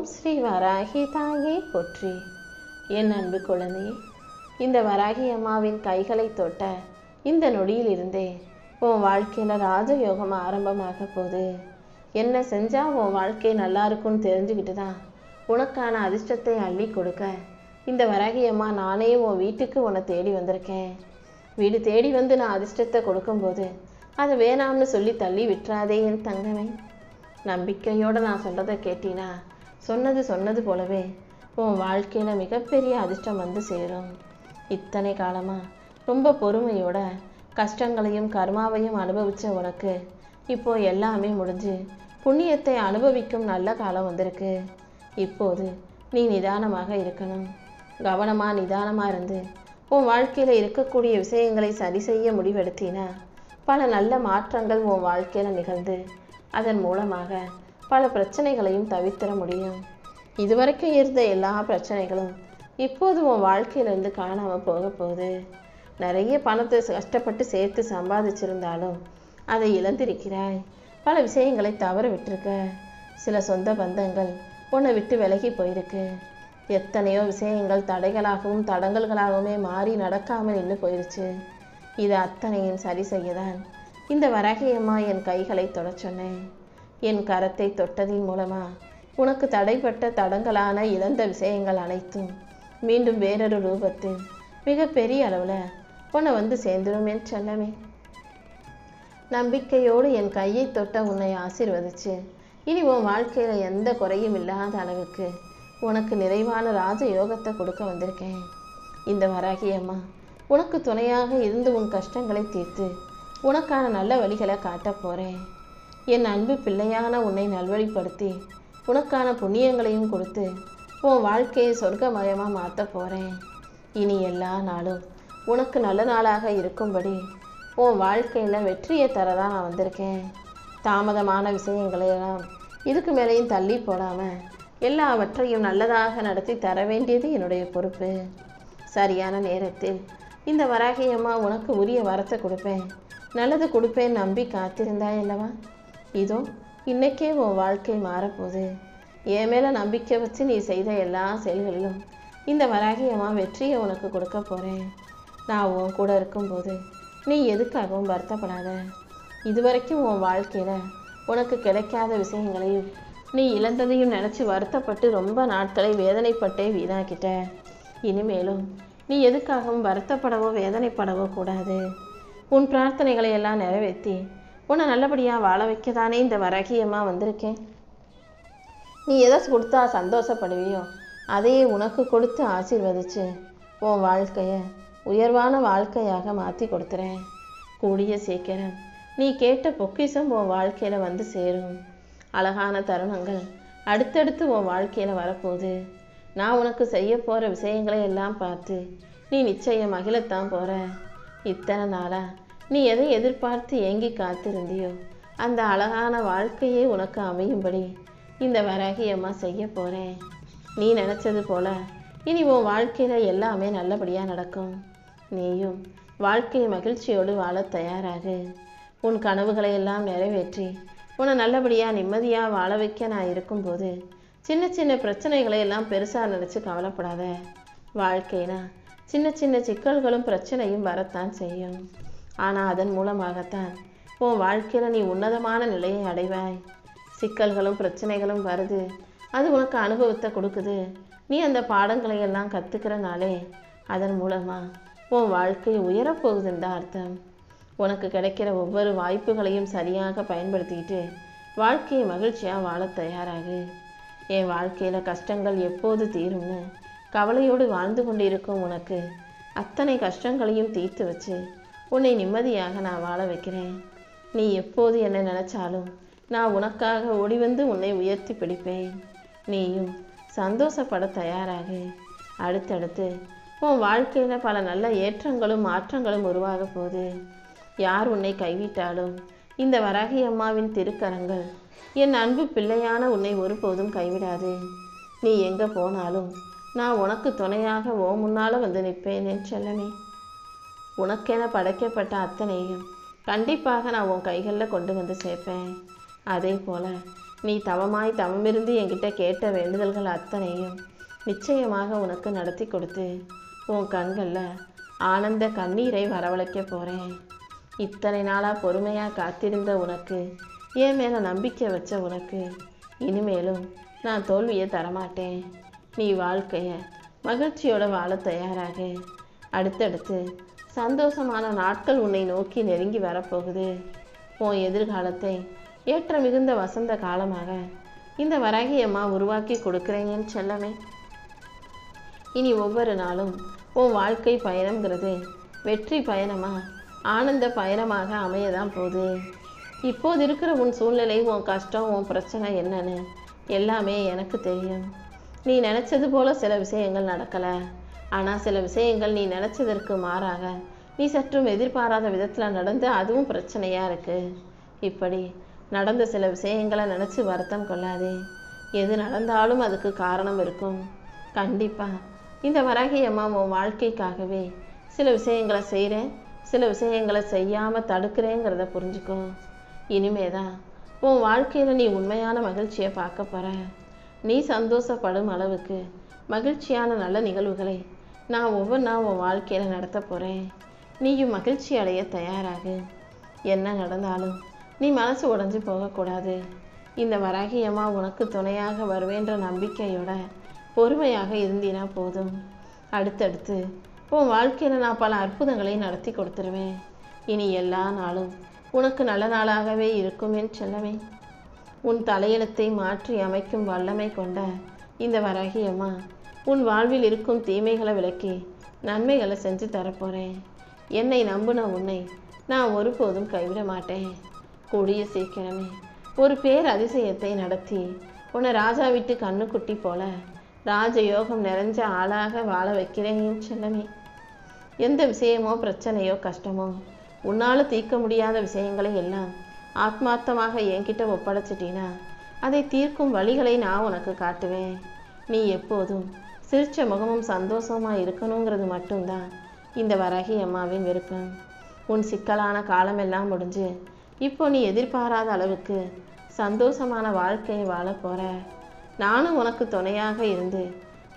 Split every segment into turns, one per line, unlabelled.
ஓம் ஸ்ரீ வராகி தாயே போற்றி. என் அன்பு குழந்தையே, இந்த வராகி அம்மாவின் கைகளை தொட்ட இந்த நொடியிலிருந்தே உன் வாழ்க்கையில் ராஜயோகம் ஆரம்பமாக போகுது. என்ன செஞ்சால் உன் வாழ்க்கை நல்லா இருக்கும்னு தெரிஞ்சுக்கிட்டு தான் உனக்கான அதிர்ஷ்டத்தை அள்ளி கொடுக்க இந்த வராகி அம்மா நானே உன் வீட்டுக்கு உன்னை தேடி வந்திருக்கேன். வீடு தேடி வந்து நான் அதிர்ஷ்டத்தை கொடுக்கும்போது அதை வேணாம்னு சொல்லி தள்ளி விட்டுறாதே என் தங்கமே. நம்பிக்கையோடு நான் சொல்கிறத கேட்டினா சொன்னது போலவே உன் வாழ்க்கையில் மிகப்பெரிய அதிர்ஷ்டம் வந்து சேரும். இத்தனை காலமாக ரொம்ப பொறுமையோட கஷ்டங்களையும் கர்மாவையும் அனுபவித்த உனக்கு இப்போ எல்லாமே முடிஞ்சு புண்ணியத்தை அனுபவிக்கும் நல்ல காலம் வந்திருக்கு. இப்போது நீ நிதானமாக இருக்கணும். கவனமாக நிதானமாக இருந்து உன் வாழ்க்கையில் இருக்கக்கூடிய விஷயங்களை சரி செய்ய முடிவெடுத்தினா பல நல்ல மாற்றங்கள் உன் வாழ்க்கையில் நிகழ்ந்து அதன் மூலமாக பல பிரச்சனைகளையும் தவிர்த்திட முடியும். இதுவரைக்கும் இருந்த எல்லா பிரச்சனைகளும் இப்போது உன் வாழ்க்கையிலேருந்து காணாமல் போக போகுது. நிறைய பணத்தை கஷ்டப்பட்டு சேர்த்து சம்பாதிச்சிருந்தாலும் அதை இழந்திருக்கிறாய். பல விஷயங்களை தவற விட்டுருக்க. சில சொந்த பந்தங்கள் உன்னை விட்டு விலகி போயிருக்கு. எத்தனையோ விஷயங்கள் தடைகளாகவும் தடங்கல்களாகவுமே மாறி நடக்காமல் நின்று போயிடுச்சு. இது அத்தனையும் சரி செய்யதான் இந்த வராகி அம்மா என் கைகளை தொட சொன்னேன். என் கரத்தை தொட்டதின் மூலமா உனக்கு தடைப்பட்ட தடங்களான இழந்த விஷயங்கள் அனைத்தும் மீண்டும் வேறொரு ரூபத்தில் மிகப்பெரிய அளவில் உன்னை வந்து சேர்ந்துடும் என் செல்லமே. நம்பிக்கையோடு என் கையை தொட்ட உன்னை ஆசீர்வதிச்சு இனி உன் வாழ்க்கையில் எந்த குறையும் இல்லாத அளவுக்கு உனக்கு நிறைவான ராஜ யோகத்தை கொடுக்க வந்திருக்கேன். இந்த வராகி அம்மா உனக்கு துணையாக இருந்து உன் கஷ்டங்களை தீர்த்து உனக்கான நல்ல வழிகளை காட்டப் போகிறேன். என் அன்பு பிள்ளையான உன்னை நல்வழிப்படுத்தி உனக்கான புண்ணியங்களையும் கொடுத்து உன் வாழ்க்கையை சொர்க்கமயமாக மாற்ற போகிறேன். இனி எல்லா நாளும் உனக்கு நல்ல நாளாக இருக்கும்படி உன் வாழ்க்கையில் வெற்றியை தரதான் நான் வந்திருக்கேன். தாமதமான விஷயங்களையெல்லாம் இதுக்கு மேலேயும் தள்ளி போடாமல் எல்லாவற்றையும் நல்லதாக நடத்தி தர வேண்டியது என்னுடைய பொறுப்பு. சரியான நேரத்தில் இந்த வராகி அம்மா உனக்கு உரிய வரத்தை கொடுப்பேன், நல்லது கொடுப்பேன் நம்பி காத்திருந்தாய் அல்லவா? இதோ இன்னைக்கே உன் வாழ்க்கை மாறப்போகுது. என் மேலே நம்பிக்கை வச்சு நீ செய்த எல்லா செயல்களிலும் இந்த வராகி அம்மா வெற்றியை உனக்கு கொடுக்க போகிறேன். நான் உன் கூட இருக்கும்போது நீ எதுக்காகவும் வருத்தப்படாத. இதுவரைக்கும் உன் வாழ்க்கையில் உனக்கு கிடைக்காத விஷயங்களையும் நீ இழந்ததையும் நினச்சி வருத்தப்பட்டு ரொம்ப நாட்களை வேதனைப்பட்டே வீணாக்கிட்ட. இனிமேலும் நீ எதுக்காகவும் வருத்தப்படவோ வேதனைப்படவோ கூடாது. உன் பிரார்த்தனைகளை எல்லாம் நிறைவேற்றி உன்னை நல்லபடியாக வாழ வைக்கதானே இந்த வராகியமாக வந்திருக்கேன். நீ எதை கொடுத்தா சந்தோஷப்படுவியோ அதையே உனக்கு கொடுத்து ஆசீர்வதிச்சு உன் வாழ்க்கையை உயர்வான வாழ்க்கையாக மாற்றி கொடுத்துறேன். கூடிய சீக்கிரம் நீ கேட்ட பொக்கிஷம் உன் வாழ்க்கையில் வந்து சேரும். அழகான தருணங்கள் அடுத்தடுத்து உன் வாழ்க்கையில் வரப்போகுது. நான் உனக்கு செய்ய போகிற விஷயங்களை எல்லாம் பார்த்து நீ நிச்சயம் மகிழத்தான் போகிற. இத்தனை நாளாக நீ எதை எதிர்பார்த்து ஏங்கி காத்திருந்தியோ அந்த அழகான வாழ்க்கையே உனக்கு அமையும்படி இந்த வராகி அம்மா செய்ய போகிறேன். நீ நினச்சது போல இனி உன் வாழ்க்கையில் எல்லாமே நல்லபடியாக நடக்கும். நீயும் வாழ்க்கையை மகிழ்ச்சியோடு வாழ தயாராகு. உன் கனவுகளை எல்லாம் நிறைவேற்றி உன்னை நல்லபடியாக நிம்மதியாக வாழ வைக்க நான் இருக்கும்போது சின்ன சின்ன பிரச்சனைகளை எல்லாம் பெருசாக நினச்சி கவலைப்படாத. வாழ்க்கைனா சின்ன சின்ன சிக்கல்களும் பிரச்சனையும் வரத்தான் செய்யும். ஆனால் அதன் மூலமாகத்தான் உன் வாழ்க்கையில் நீ உன்னதமான நிலையை அடைவாய். சிக்கல்களும் பிரச்சனைகளும் வருது, அது உனக்கு அனுபவத்தை கொடுக்குது. நீ அந்த பாடங்களை எல்லாம் கற்றுக்கிறனாலே அதன் மூலமாக உன் வாழ்க்கை உயரப்போகுதுன்னு தான் அர்த்தம். உனக்கு கிடைக்கிற ஒவ்வொரு வாய்ப்புகளையும் சரியாக பயன்படுத்திக்கிட்டு வாழ்க்கையை மகிழ்ச்சியாக வாழ தயாராகு. என் வாழ்க்கையில் கஷ்டங்கள் எப்போது தீரும்னு கவலையோடு வாழ்ந்து கொண்டு இருக்கும் உனக்கு அத்தனை கஷ்டங்களையும் தீர்த்து வச்சு உன்னை நிம்மதியாக நான் வாழ வைக்கிறேன். நீ எப்போது என்னை நினச்சாலும் நான் உனக்காக ஓடி வந்து உன்னை உயர்த்தி பிடிப்பேன். நீயும் சந்தோஷப்பட தயாராகு. அடுத்தடுத்து உன் வாழ்க்கையில் பல நல்ல ஏற்றங்களும் மாற்றங்களும் உருவாக போகுது. யார் உன்னை கைவிட்டாலும் இந்த வராகி அம்மாவின் திருக்கரங்கள் என் அன்பு பிள்ளையான உன்னை ஒருபோதும் கைவிடாது. நீ எங்கே போனாலும் நான் உனக்கு துணையாக ஓ முன்னால் வந்து நிற்பேன் என் செல்லமே. உனக்கென படைக்கப்பட்ட அத்தனையும் கண்டிப்பாக நான் உன் கைகளில் கொண்டு வந்து சேர்ப்பேன். அதே போல் நீ தவமாய் தவமிருந்து என்கிட்ட கேட்ட வேண்டுதல்கள் அத்தனையும் நிச்சயமாக உனக்கு நடத்தி கொடுத்து உன் கண்களில் ஆனந்த கண்ணீரை வரவழைக்க போகிறேன். இத்தனை நாளாக பொறுமையாக காத்திருந்த உனக்கு, என் மேலே நம்பிக்கை வச்ச உனக்கு இனிமேலும் நான் தோல்வியை தரமாட்டேன். நீ வாழ்க்கையை மகிழ்ச்சியோட வாழ தயாராக. அடுத்தடுத்து சந்தோஷமான நாட்கள் உன்னை நோக்கி நெருங்கி வரப்போகுது. உன் எதிர்காலத்தை ஏற்ற மிகுந்த வசந்த காலமாக இந்த வராகி அம்மா உருவாக்கி கொடுக்குறேங்கன்னு செல்லமே. இனி ஒவ்வொரு நாளும் உன் வாழ்க்கை பயணம்ங்கிறது வெற்றி பயணமா ஆனந்த பயணமாக அமையதான் போகுது. இப்போது இருக்கிற உன் சூழ்நிலை, உன் கஷ்டம், உன் பிரச்சனை என்னன்னு எல்லாமே எனக்கு தெரியும். நீ நினச்சது போல சில விஷயங்கள் நடக்கலை. ஆனால் சில விஷயங்கள் நீ நினச்சதற்கு மாறாக நீ சற்றும் எதிர்பாராத விதத்தில் நடந்து அதுவும் பிரச்சனையாக இருக்குது. இப்படி நடந்த சில விஷயங்களை நினச்சி வருத்தம் கொள்ளாதே. எது நடந்தாலும் அதுக்கு காரணம் இருக்கும். கண்டிப்பாக இந்த வராகி அம்மா உன் வாழ்க்கைக்காகவே சில விஷயங்களை செய்கிறேன், சில விஷயங்களை செய்யாமல் தடுக்கிறேங்கிறத புரிஞ்சுக்கோ. இனிமேதான் உன் வாழ்க்கையில் நீ உண்மையான மகிழ்ச்சியை பார்க்க போகிற. நீ சந்தோஷப்படும் அளவுக்கு மகிழ்ச்சியான நல்ல நிகழ்வுகளை நான் ஒவ்வொன்றா உன் வாழ்க்கையில் நடத்த போகிறேன். நீயும் மகிழ்ச்சி அடைய தயாராகு. என்ன நடந்தாலும் நீ மனசு உடைஞ்சு போகக்கூடாது. இந்த வராகி அம்மா உனக்கு துணையாக வருவேன்ற நம்பிக்கையோட பொறுமையாக இருந்தினா போதும். அடுத்தடுத்து உன் வாழ்க்கையில் நான் பல அற்புதங்களை நடத்தி கொடுத்துருவேன். இனி எல்லா நாளும் உனக்கு நல்ல நாளாகவே இருக்கும் என் செல்லமே. உன் தலையெழுத்தை மாற்றி அமைக்கும் வல்லமை கொண்ட இந்த வராகி அம்மா உன் வாழ்வில் இருக்கும் தீமைகளை விலக்கி நன்மைகளை செஞ்சு தரப்போகிறேன். என்னை நம்புன உன்னை நான் ஒருபோதும் கைவிட மாட்டேன். கூடிய சீக்கிரமே ஒரு பேர் அதிசயத்தை நடத்தி உன்னை ராஜா விட்டு கண்ணுக்குட்டி போல ராஜயோகம் நிறைஞ்ச ஆளாக வாழ வைக்கிறேன் என் செல்லமே. எந்த விஷயமோ பிரச்சனையோ கஷ்டமோ உன்னால் தீர்க்க முடியாத விஷயங்களை எல்லாம் ஆத்மார்த்தமாக என்கிட்ட ஒப்படைச்சிட்டினா அதை தீர்க்கும் வழிகளை நான் உனக்கு காட்டுவேன். நீ எப்போதும் சிரிச்ச முகமும் சந்தோஷமாக இருக்கணுங்கிறது மட்டும்தான் இந்த வராகி அம்மாவின் விருப்பம். உன் சிக்கலான காலமெல்லாம் முடிஞ்சு இப்போ நீ எதிர்பாராத அளவுக்கு சந்தோஷமான வாழ்க்கையை வாழ போகிற. நானும் உனக்கு துணையாக இருந்து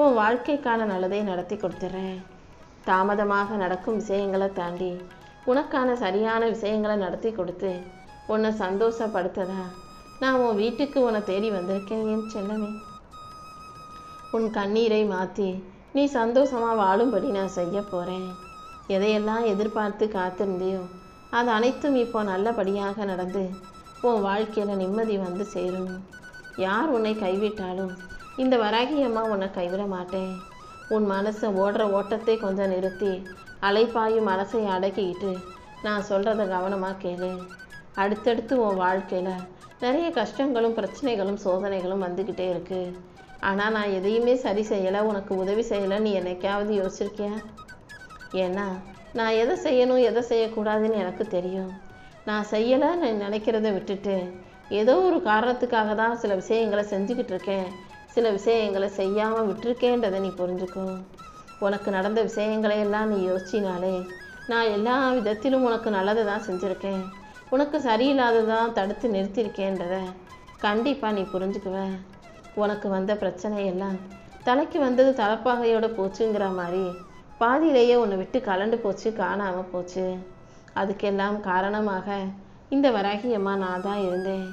உன் வாழ்க்கைக்கான நல்லதை நடத்தி கொடுத்துட்றேன். தாமதமாக நடக்கும் விஷயங்களை தாண்டி உனக்கான சரியான விஷயங்களை நடத்தி கொடுத்து உன்னை சந்தோஷப்படுத்ததா நான் உன் வீட்டுக்கு உன்னை தேடி வந்திருக்கேன் என் செல்லமே. உன் கண்ணீரை மாற்றி நீ சந்தோஷமாக வாழும்படி நான் செய்ய போகிறேன். எதையெல்லாம் எதிர்பார்த்து காத்திருந்தியோ அது அனைத்தும் இப்போ நல்லபடியாக நடந்து உன் வாழ்க்கையில் நிம்மதி வந்து சேரும். யார் உன்னை கைவிட்டாலும் இந்த வராகி அம்மா உன்னை கைவிட மாட்டேன். உன் மனசை ஓடுற ஓட்டத்தை கொஞ்சம் நிறுத்தி அலைப்பாயும் மனசை அடக்கிக்கிட்டு நான் சொல்கிறத கவனமாக கேளு. அடுத்தடுத்து உன் வாழ்க்கையில் நிறைய கஷ்டங்களும் பிரச்சனைகளும் சோதனைகளும் வந்துக்கிட்டே இருக்குது. ஆனால் நான் எதையுமே சரி செய்யலை, உனக்கு உதவி செய்யலை, நீ என்னைக்காவது யோசிச்சிருக்கியா? ஏன்னா நான் எதை செய்யணும் எதை செய்யக்கூடாதுன்னு எனக்கு தெரியும். நான் செய்யலை நான் நினைக்கிறத விட்டுட்டு ஏதோ ஒரு காரணத்துக்காக தான் சில விஷயங்களை செஞ்சுக்கிட்டு இருக்கேன், சில விஷயங்களை செய்யாமல் விட்டுருக்கேன்றதை நீ புரிஞ்சுக்கோ. உனக்கு நடந்த விஷயங்களையெல்லாம் நீ யோசிச்சினாலே நான் எல்லா விதத்திலும் உனக்கு நல்லதை தான் செஞ்சுருக்கேன், உனக்கு சரியில்லாததான் தடுத்து நிறுத்தியிருக்கேன்றதை கண்டிப்பாக நீ புரிஞ்சுக்குவ. உனக்கு வந்த பிரச்சனையெல்லாம் தலைக்கு வந்தது தலைப்பாகையோட போச்சுங்கிற மாதிரி பாதியிலேயே உன்னை விட்டு கலண்டு போச்சு, காணாமல் போச்சு. அதுக்கெல்லாம் காரணமாக இந்த வராகி அம்மா நான் தான் இருந்தேன்.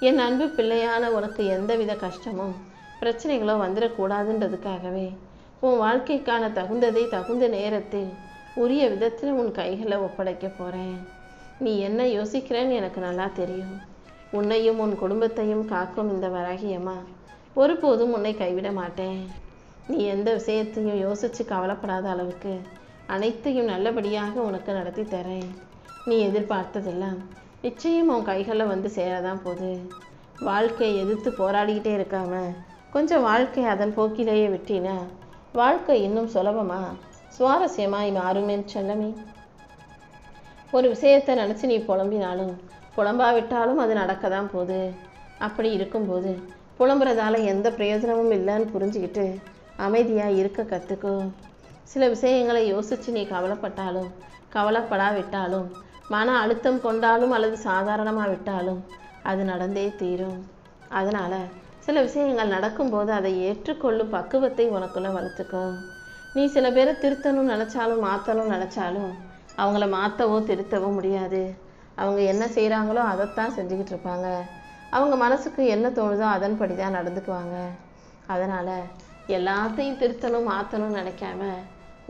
என் அன்பு பிள்ளையான உனக்கு எந்தவித கஷ்டமும் பிரச்சனைகளோ வந்துடக்கூடாதுன்றதுக்காகவே உன் வாழ்க்கைக்கான தகுந்ததை தகுந்த நேரத்தில் உரிய விதத்தில் உன் கைகளில் ஒப்படைக்க போகிறேன். நீ என்ன யோசிக்கிறேன்னு எனக்கு நல்லா தெரியும். உன்னையும் உன் குடும்பத்தையும் காக்கும் இந்த வராகி அம்மா ஒருபோதும் உன்னை கைவிட மாட்டேன். நீ எந்த விஷயத்தையும் யோசித்து கவலைப்படாத அளவுக்கு அனைத்தையும் நல்லபடியாக உனக்கு நடத்தி தரேன். நீ எதிர்பார்த்ததெல்லாம் நிச்சயம் உன் கைகளில் வந்து சேரதான் போகுது. வாழ்க்கையை எதிர்த்து போராடிக்கிட்டே இருக்காம கொஞ்சம் வாழ்க்கை அதன் போக்கிலேயே விட்டினா வாழ்க்கை இன்னும் சுலபமாக சுவாரஸ்யமாய் மாறுமே செல்லமே. ஒரு விஷயத்தை நினச்சி நீ புலம்பினாலும் புலம்பாவிட்டாலும் அது நடக்க தான் போகுது. அப்படி இருக்கும்போது புலம்புறதால எந்த பிரயோஜனமும் இல்லைன்னு புரிஞ்சுக்கிட்டு அமைதியாக இருக்க கற்றுக்கோ. சில விஷயங்களை யோசித்து நீ கவலைப்பட்டாலும் கவலைப்படாவிட்டாலும் மன அழுத்தம் கொண்டாலும் அல்லது சாதாரணமாக விட்டாலும் அது நடந்தே தீரும். அதனால் சில விஷயங்கள் நடக்கும்போது அதை ஏற்றுக்கொள்ளும் பக்குவத்தை உனக்குள்ளே வளர்த்துக்கோ. நீ சில பேரை திருத்தணும்னு நினச்சாலும் மாற்றணும்னு நினச்சாலும் அவங்கள மாற்றவோ திருத்தவோ முடியாது. அவங்க என்ன செய்கிறாங்களோ அதைத்தான் செஞ்சுக்கிட்டு இருப்பாங்க. அவங்க மனசுக்கு என்ன தோணுதோ அதன்படி தான் நடந்துக்குவாங்க. அதனால் எல்லாத்தையும் திருத்தணும் மாற்றணும்னு நினைக்காம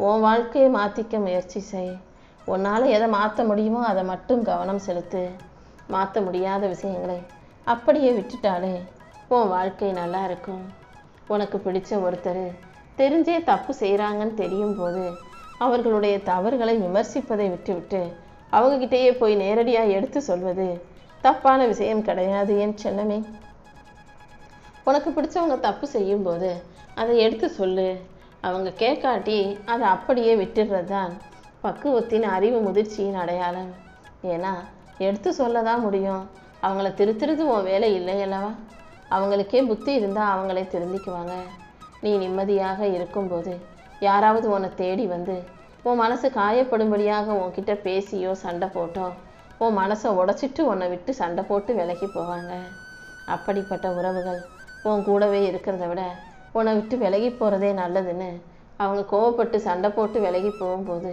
உன் வாழ்க்கையை மாற்றிக்க முயற்சி செய். உன்னால் எதை மாற்ற முடியுமோ அதை மட்டும் கவனம் செலுத்து. மாற்ற முடியாத விஷயங்களை அப்படியே விட்டுட்டாலே உன் வாழ்க்கை நல்லா இருக்கும். உனக்கு பிடிச்ச ஒருத்தர் தெரிஞ்சே தப்பு செய்கிறாங்கன்னு தெரியும் போது அவர்களுடைய தவறுகளை விமர்சிப்பதை விட்டுவிட்டு அவங்ககிட்டயே போய் நேரடியாக எடுத்து சொல்வது தப்பான விஷயம் கிடையாது என் செல்லமே. உனக்கு பிடிச்சவங்க தப்பு செய்யும்போது அதை எடுத்து சொல்லு. அவங்க கேட்காட்டி அதை அப்படியே விட்டுடுறது தான் பக்குவத்தின் அறிவு முதிர்ச்சியின் அடையாளம். ஏன்னா எடுத்து சொல்ல தான் முடியும். அவங்கள திருத்துறது உன் வேலை இல்லை அல்லவா? அவங்களுக்கே புத்தி இருந்தால் அவங்களே திருந்திக்குவாங்க. நீ நிம்மதியாக இருக்கும்போது யாராவது உன்னை தேடி வந்து உன் மனசு காயப்படும்படியாக உன்கிட்ட பேசியோ சண்டை போட்டோ உன் மனசை உடைச்சிட்டு உன்னை விட்டு சண்டை போட்டு விலகி போவாங்க. அப்படிப்பட்ட உறவுகள் உன் கூடவே இருக்கிறத விட உன்னை விட்டு விலகி போகிறதே நல்லதுன்னு அவங்க கோவப்பட்டு சண்டை போட்டு விலகி போகும்போது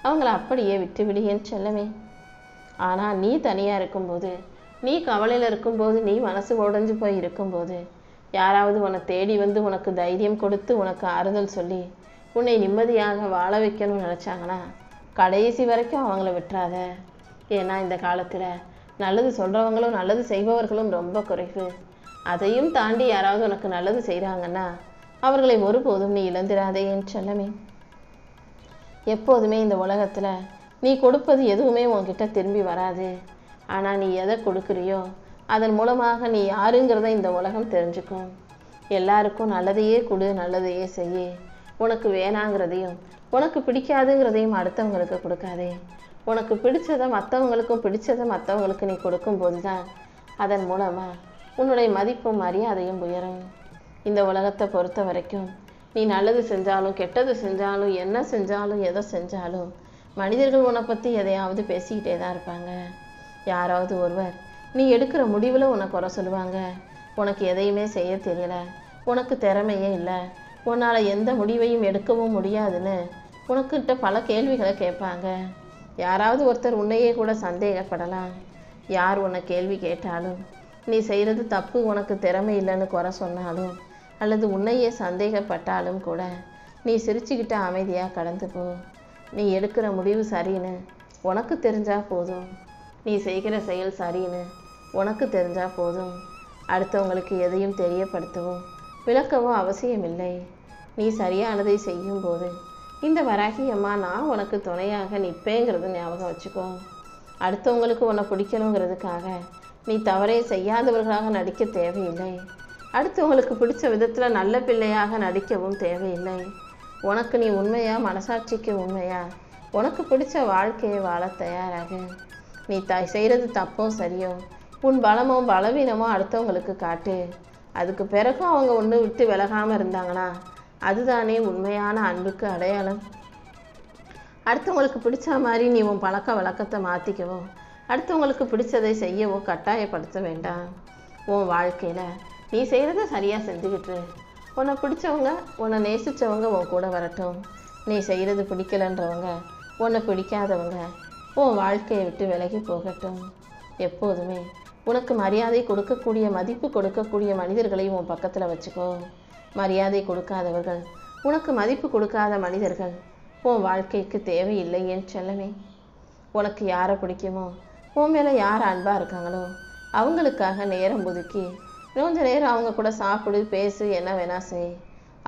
அவங்கள அப்படியே விட்டு விடுயேன்னு செல்லமே. ஆனால் நீ தனியாக இருக்கும்போது, நீ கவலையில் இருக்கும்போது, நீ மனசு உடைஞ்சு போய் இருக்கும்போது யாராவது உன்னை தேடி வந்து உனக்கு தைரியம் கொடுத்து உனக்கு ஆறுதல் சொல்லி உன்னை நிம்மதியாக வாழ வைக்கணும்னு நினச்சாங்கன்னா கடைசி வரைக்கும் அவங்கள விட்டுறாத. ஏன்னா இந்த காலத்தில் நல்லது சொல்கிறவங்களும் நல்லது செய்பவர்களும் ரொம்ப குறைவு. அதையும் தாண்டி யாராவது உனக்கு நல்லது செய்கிறாங்கன்னா அவர்களை ஒருபோதும் நீ இழந்திராதே என் செல்லமே. எப்போதுமே இந்த உலகத்தில் நீ கொடுப்பது எதுவுமே உன்கிட்ட திரும்பி வராது. ஆனால் நீ எதை கொடுக்குறியோ அதன் மூலமாக நீ யாருங்கிறத இந்த உலகம் தெரிஞ்சுக்கும். எல்லாருக்கும் நல்லதையே கொடு, நல்லதையே செய்ய. உனக்கு வேணாங்கிறதையும் உனக்கு பிடிக்காதுங்கிறதையும் அடுத்தவங்களுக்கு கொடுக்காதே. உனக்கு பிடிச்சதை மற்றவங்களுக்கும் பிடிச்சதை மற்றவங்களுக்கு நீ கொடுக்கும்போது தான் அதன் மூலமாக உன்னுடைய மதிப்பும் மரியாதையும் உயரும். இந்த உலகத்தை பொறுத்த வரைக்கும் நீ நல்லது செஞ்சாலும் கெட்டது செஞ்சாலும் என்ன செஞ்சாலும் எதை செஞ்சாலும் மனிதர்கள் உன்னை பற்றி எதையாவது பேசிக்கிட்டே தான் இருப்பாங்க. யாராவது ஒருவர் நீ எடுக்கிற முடிவில் உன்னை குறை சொல்லுவாங்க. உனக்கு எதையுமே செய்ய தெரியல, உனக்கு திறமையே இல்லை, உன்னால் எந்த முடிவையும் எடுக்கவும் முடியாதுன்னு உனக்கிட்ட பல கேள்விகளை கேட்பாங்க. யாராவது ஒருத்தர் உன்னையே கூட சந்தேகப்படலாம். யார் உன்னை கேள்வி கேட்டாலும், நீ செய்கிறது தப்பு, உனக்கு திறமை இல்லைன்னு குறை சொன்னாலும் அல்லது உன்னையே சந்தேகப்பட்டாலும் கூட நீ சிரிச்சுக்கிட்ட அமைதியாக கடந்து போ. நீ எடுக்கிற முடிவு சரின்னு உனக்கு தெரிஞ்சால் போதும். நீ செய்கிற செயல் சரின்னு உனக்கு தெரிஞ்சால் போதும். அடுத்தவங்களுக்கு எதையும் தெரியப்படுத்தவும் விளக்கவும் அவசியமில்லை. நீ சரியானதை செய்யும்போது இந்த வராகி அம்மா நான் உனக்கு துணையாக நிற்பேங்கிறது ஞாபகம் வச்சுக்கோ. அடுத்தவங்களுக்கு உன்னை பிடிக்கணுங்கிறதுக்காக நீ தவறே செய்யாதவர்களாக நடிக்க தேவையில்லை. அடுத்தவங்களுக்கு பிடிச்ச விதத்தில் நல்ல பிள்ளையாக நடிக்கவும் தேவையில்லை. உனக்கு நீ உண்மையா, மனசாட்சிக்கு உண்மையா, உனக்கு பிடிச்ச வாழ்க்கையை வாழ தயாராக. நீ செய்கிறது தப்போ சரியோ, உன் பலமோ பலவீனமோ அடுத்தவங்களுக்கு காட்டு. அதுக்கு பிறகும் அவங்க ஒன்று விட்டு விலகாமல் இருந்தாங்கன்னா அதுதானே உண்மையான அன்புக்கு அடையாளம். அடுத்தவங்களுக்கு பிடிச்ச மாதிரி நீ உன் பழக்க வழக்கத்தை மாற்றிக்கவோ அடுத்தவங்களுக்கு பிடிச்சதை செய்யவோ கட்டாயப்படுத்த வேண்டாம். உன் வாழ்க்கையில் நீ செய்கிறத சரியாக செஞ்சுக்கிட்டு உன்னை பிடிச்சவங்க, உன்னை நேசித்தவங்க உன் கூட வரட்டும். நீ செய்கிறது பிடிக்கலன்றவங்க, உன்னை பிடிக்காதவங்க உன் வாழ்க்கையை விட்டு விலகி போகட்டும். எப்போதுமே உனக்கு மரியாதை கொடுக்கக்கூடிய, மதிப்பு கொடுக்கக்கூடிய மனிதர்களை உன் பக்கத்தில் வச்சுக்கோ. மரியாதை கொடுக்காதவர்கள், உனக்கு மதிப்பு கொடுக்காத மனிதர்கள் உன் வாழ்க்கைக்கு தேவையில்லை என் செல்லமே. உனக்கு யாரை பிடிக்குமோ, உன் மேலே யார் அன்பாக இருக்காங்களோ அவங்களுக்காக நேரம் ஒதுக்கி கொஞ்ச நேரம் அவங்க கூட சாப்பிடு, பேசு, என்ன வேணா செய்.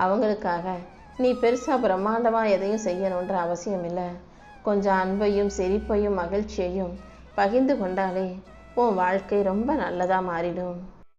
அவங்களுக்காக நீ பெருசாக பிரம்மாண்டமாக எதையும் செய்யணுன்ற அவசியம் இல்லை. கொஞ்சம் அன்பையும் சிரிப்பையும் மகிழ்ச்சியையும் பகிர்ந்து கொண்டாலே உன் வாழ்க்கை ரொம்ப நல்லதாக மாறிடும்.